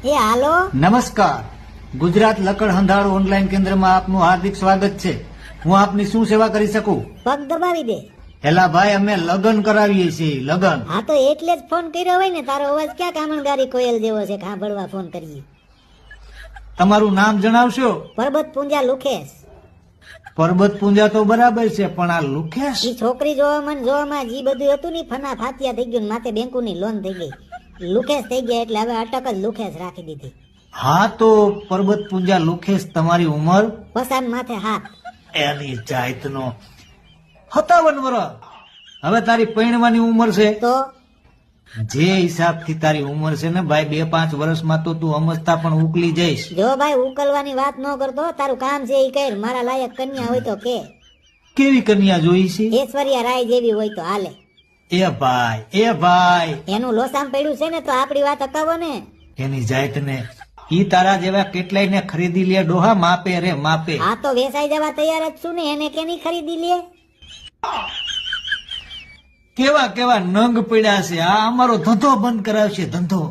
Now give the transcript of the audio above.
એ હાલો. નમસ્કાર. ગુજરાત લકડ હંધાળ ઓનલાઈન કેન્દ્રમાં આપનું હાર્દિક સ્વાગત છે. હું આપની શું સેવા કરી શકું? પગ દબાવી દે. એલા ભાઈ, અમે લગન કરાવીએ છીએ. લગન. હા તો એટલે જ ફોન કર્યો હોય ને. તારો અવાજ ક્યાં કામણગારી કોયલ જેવો છે? સાંભળવા ફોન કરીએ. તમારું નામ જણાવશો? પરબત પૂંજા લુખેશ. પરબત પૂંજા તો બરાબર છે, પણ આ લુખેશ? ઈ છોકરી જોવામાં જી બધું હતું ને ફના ફાતિયા થઈ ગયું ને માથે બેંકુની લોન થઈ ગઈ. લુખેશ થઈ ગયા એટલે હવે અટક જ લુખેશ રાખી દીધી. હા તો પરબત પૂંજા લુખેશ, તમારી ઉંમર? પસાન માથે હાથ. એની જાતનો 57 વર્ષ. હવે તારી પરણવાની ઉંમર છે. તો જે હિસાબથી તારી ઉંમર છે ને ભાઈ, 2-5 વર્ષમાં તો તું અમસ્તા પણ ઉકલી જઈશ. જો ભાઈ ઉકલવાની વાત ન કરતો. તારું કામ છે ઈ કર. મારા લાયક કન્યા હોય તો કે. કેવી કન્યા જોઈ છે? ઐશ્વર્યા રાય જેવી હોય તો હાલે. એ ભાઈ એનું લોસામ પડ્યું છે ને તો આપડી વાત અકાવો ને. એની જાતને ઈ તારા જેવા કેટલાય ને ખરીદી લે ડોહા, માપે રે માપે. આ તો વેચાઈ જવા તૈયાર જ છું ને. એને કેની ખરીદી લે? કેવા કેવા નંગ પડ્યા છે. આ અમારો ધંધો બંધ કરાવશે, ધંધો.